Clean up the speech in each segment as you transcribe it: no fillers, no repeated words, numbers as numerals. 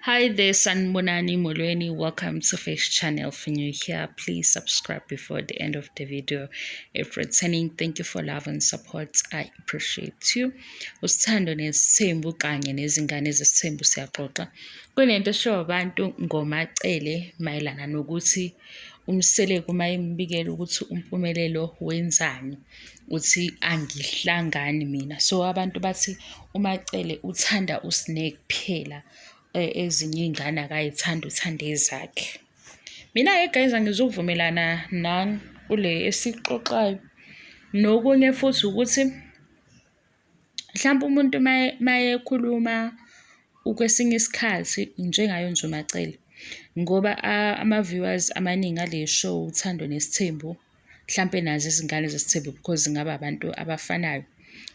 Hi there, Sanbonani Molweni. Welcome to Face Channel. If you're new here, please subscribe before the end of the video. If returning, thank you for love and support. I appreciate you. Usithando nesithembu kanye nezingane zesithembu siyaxoxa. Kunento esho abantu ngomacele mayelana nokuthi umseleku uma embikela ukuthi umpumelelo wenzani, uthi angihlangani mina. So abantu bathi umacele uthanda usineke kuphela. Ezinye iy'ngane akayithanda uthanda ezakhe. Mina-ke guys angizukuvumelana nani kule esixoxayo. Nokunye futhi ukuthi mhlawumpe umuntu mayekhuluma ukwesinye isikhathi njengayo nje umacele, ngoba ama-viewers amaningi ale show uthando nesithembu, mhlampe nazo izingane zesithembu because zingaba abantu abafanayo,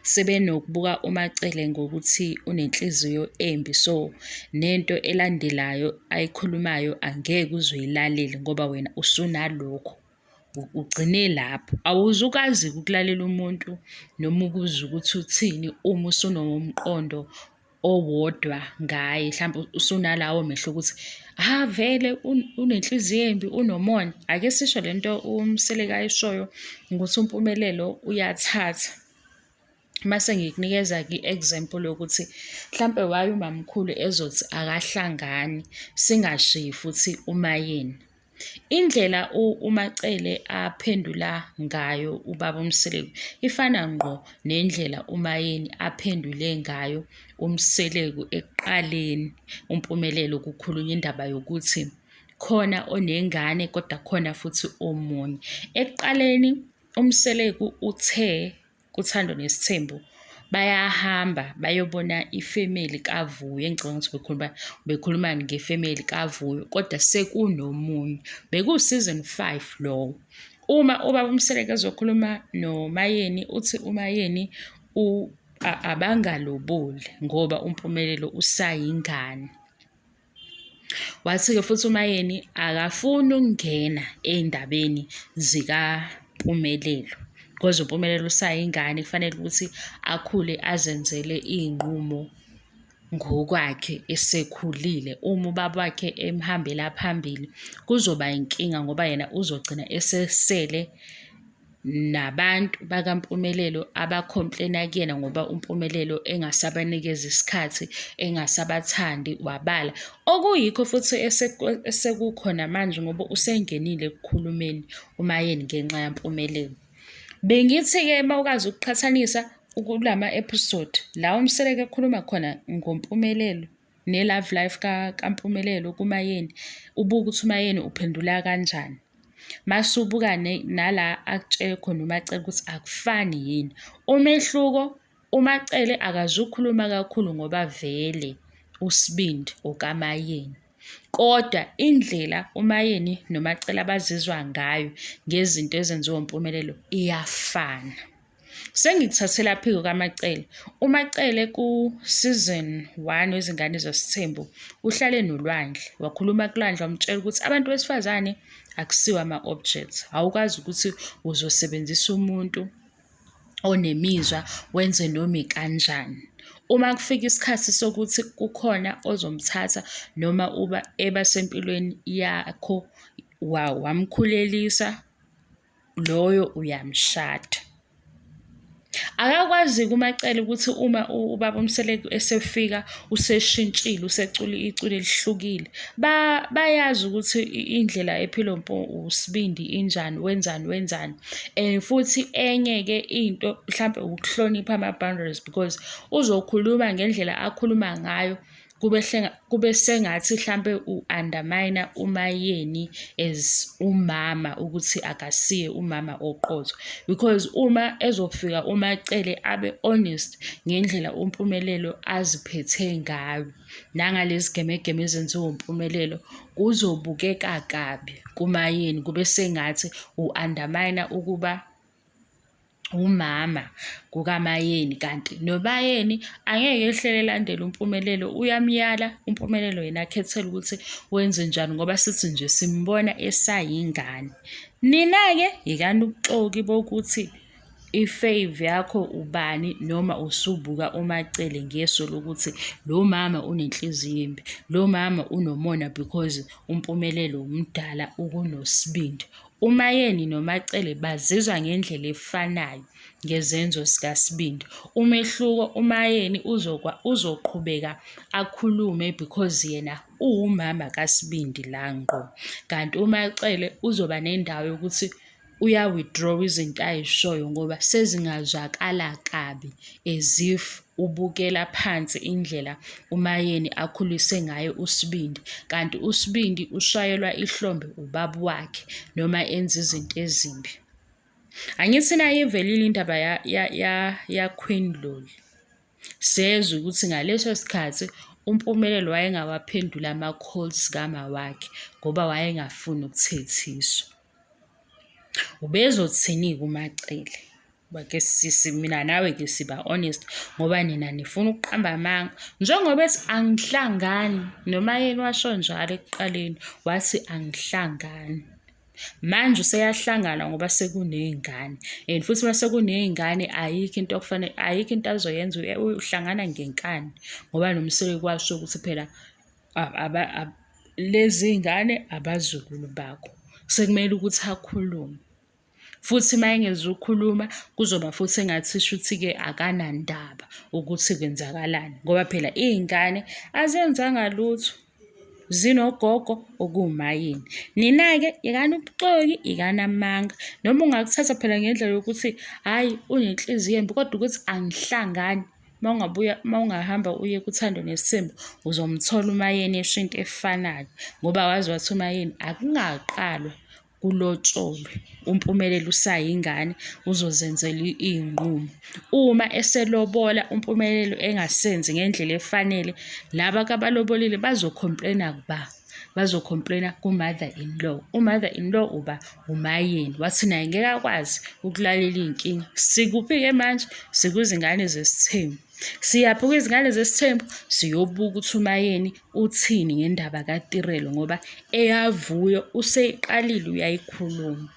sebenokubuka umacele ngokuthi unenhliziyo embi, so nento elandelayo ayikhulumayo angeke uzoyilalele ngoba wena usunalokho, ugcine lapho. Awuzukazi ukulalela umuntu noma ukuzwa ukuthi uthini uma usunomqondo owodwa ngaye, mhlawumbe usunalawo mehlo ukuthi vele unenhliziyo embi, unomona. Ake sisho lento umseleka ayishoyo ukuthi umpumelelo uyathatha. Mase ngikunikeza-ke i-example yokuthi mhlampe waye umamkhulu ezothi akahlangani, singashiyi futhi umayeni. Indlela umacele aphendula ngayo ubaba uMseleku ifana ngqo nendlela umayeni aphendule ngayo uMseleku ekuqaleni umpumelelo kukhulunywa indaba yokuthi khona onengane kodwa khona futhi omunye. Ekuqaleni uMseleku uthe kuthando nesithembu bayahamba bayobona ifemeli kaVuyo. Engicabanga ukuthi bekhuluma ngefemeli kaVuyo, kodwa sekunomunye. Beku-season 5 lowo. Uma ubaba uMseleku ezokhuluma noMayeni, uthi uMayeni abangaloboli ngoba umpumelelo usayingane. Wathi-ke futhi uMayeni akafuni ukungena ey'ndabeni zikaMpumelelo because uMpumelelo usayingane, kufanele ukuthi akhule azenzele iy'nqumo ngokwakhe esekhulile. Uma ubaba wakhe emhambela phambili kuzoba inkinga ngoba yena uzogcina esesele nabantu bakaMpumelelo abakhomplela kuyena ngoba uMpumelelo engasabanikeza isikhathi, engasabathandi, wabala. Okuyikho futhi esekukhona manje ngoba usengenile ekukhulumeni uMayeni ngenxa yaMpumelelo. Bengithi-ke uma ukwazi ukuqhathanisa kulama-episode la uMseleka ekhuluma khona ngoMpumelelo ne-love life kaMpumelelo kuMayeni, ubuke ukuthi uMayeni uphendula kanjani. Mase ubuka nala akutshele khona umacele ukuthi akufani yini. Umehluko, umacele akazukhuluma kakhulu ngoba vele usibindi okaMayeni, kodwa indlela uMayeni nomacele abazizwa ngayo ngezinto ezenziwa uMpumelelo iyafana. Sengikuthathela phiko kaMacele. UMacele ku-season 1 wezingane zesithembu uhlale nolwandle, wakhuluma kulwandle, wamtshela ukuthi abantu besifazane akusiwo ama-objects. Awukwazi ukuthi uzosebenzisa umuntu onemizwa wenze noma ikanjani. Uma kufika isikhathi sokuthi kukhona ozomthatha noma eba sempilweni yakho wamkhulelisa, loyo uyamshada. Akakwazi-ke umacele ukuthi uma ubaba uMseleka esefika useshintshile, usecula icule elihlukile. Bayazi ukuthi indlela ephilwa usibindi injani, wenzani. Futhi enye-ke into mhlampe ukuhlonipha ama-boundaries, because uzokhuluma ngendlela akhuluma ngayo kube sengathi mhlampe u-undermine uMayeni as umama, ukuthi akasiye umama oqotho. Because uma ezofika umacele abe honest ngendlela uMpumelelo aziphethe ngayo nangalezi gemegeme ezenziwa uMpumelelo, kuzobukeka kabi kuMayeni, kube sengathi u-undermine ukuba umama kukaMayeni, kanti noMayeni angeke ehlele elandela uMpumelelo. Uyamyala uMpumelelo, yena akhethele ukuthi wenze njani ngoba sithi nje simbona esayingane. Nina-ke yikani ubuxoki bokuthi i-fave yakho ubani, noma usubuka uMacele ngeso lokuthi lo mama unenhliziyo embi, lo mama unomona because uMpumelelo umdala ukunosibindi. uMayeni noMacele bazizwa ngendlela efanayo ngezenzo zikaSibindi. Umehluko, uMayeni uzoqhubeka akhulume because yena uwumama kaSibindi la ngqo, kanti uMacele uzoba nendawo yokuthi uya-withdraw izinto ayishoyo ngoba sezingazwakala kabi, as if ubukela phansi indlela uMayeni akhulise ngayo uSibindi, kanti uSibindi ushayelwa ihlombe ubaba wakhe noma enza izinto ezimbi. Angithi nayo ivelile indaba ya-Queen Loli. Sezwe ukuthi ngaleso sikhathi uMpumelelo wayengawaphendula ama-calls kama wakhe ngoba wayengafuni ukuthethiswa. Ubezothini-ke uMacele? Bake mina nawe-ke siba honest ngoba nina nifuna ukuqamba amanga. Njengoba ethi angihlangani, noMayeni washo njalo ekuqaleni wathi angihlangani. Manje useyahlangana ngoba sekuney'ngane, and futhi mase kuney'ngane ayikho into azoyenza, uhlangana ngenkani ngoba nomsele kwasho ukuthi phela lezi ngane abazukulu bakho, sekumele ukuthi akhulume. Futhi uma engezukhuluma kuzoba futhi engathisho ukuthi-ke akanandaba ukuthi kwenzakalani ngoba phela iy'ngane azenzanga lutho, zinogogo okuwuMayeni. Nina-ke ikani ubuxoki, ikani amanga, noma ungakuthatha phela ngendlela yokuthi hhayi unenhliziyo embi kodwa ukuthi angihlangani. Uma ungahamba uye kuThando Nesithembu uzomthola uMayeni esho into efanayo ngoba wazi wathi uMayeni akungaqalwa kulotsholwe, uMpumelelo usayingane uzozenzela iy'nqumo. Uma eselobola uMpumelelo engasenzi ngendlela efanele, laba abalobolile bazocomplain-a kuba, bazocomplain-a ku-mother-in-law. U-mother-in-law uba uMayeni, wathi naye ngeke akwazi ukulalela iy'nkinga. Sikuphi-ke manje? Sikuzingane zesithembu. Siyaphi kwizingane zesithembu? Siyobuka ukuthi uMayeni uthini ngendaba kaTirelo ngoba eyaVuyo useyiqalile uyayikhuluma.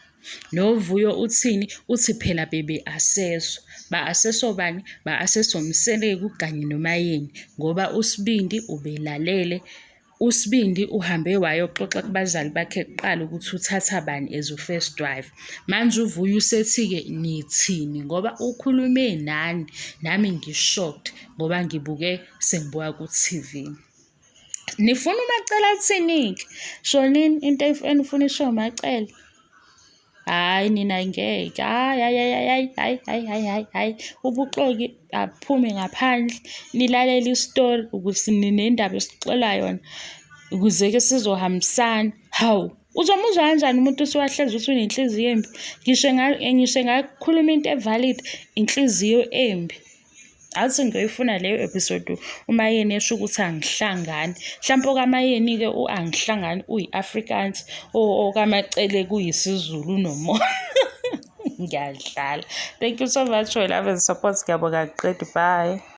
NoVuyo uthini? Uthi phela bebe-aseswa. Ba-aseswa bani? Ba-aseswa uMseleki kanye noMayeni ngoba uSibindi ubelalele. uSibindi uhambe wayoxoxa kubazali bakhe kuqala ukuthi uthatha bani as u-first wife. Manje uVuyo usethi-ke nithini ngoba ukhulume nani, nami ngi-shocked ngoba ngibuke sengibuka ku-TV. Nifuna uMacele athini-ke? Shonini into enifuna isho uMacele? Hayi nina ngeke, hayi ubuxoki aphume ngaphandle, nilalela isitori ukuthi ninendaba esixola yona ukuze-ke sizohambisana. Hawu, uzomuzwa kanjani umuntu usuwahlezi ukuthi unenhliziyo embi? Ngisho ngakhuluma into evalid, inhliziyo embi. Athi ngiyoyifuna leyo episode uMayeni esho ukuthi angihlangani. Mhlawumpe okaMayeni-ke angihlangani uyi-Afrikaans, okaMacele kuyisiZulu unomoya. Ngiyadlala. Thank you so much for your love and support. Ngiyabonga kakhulu. Bye.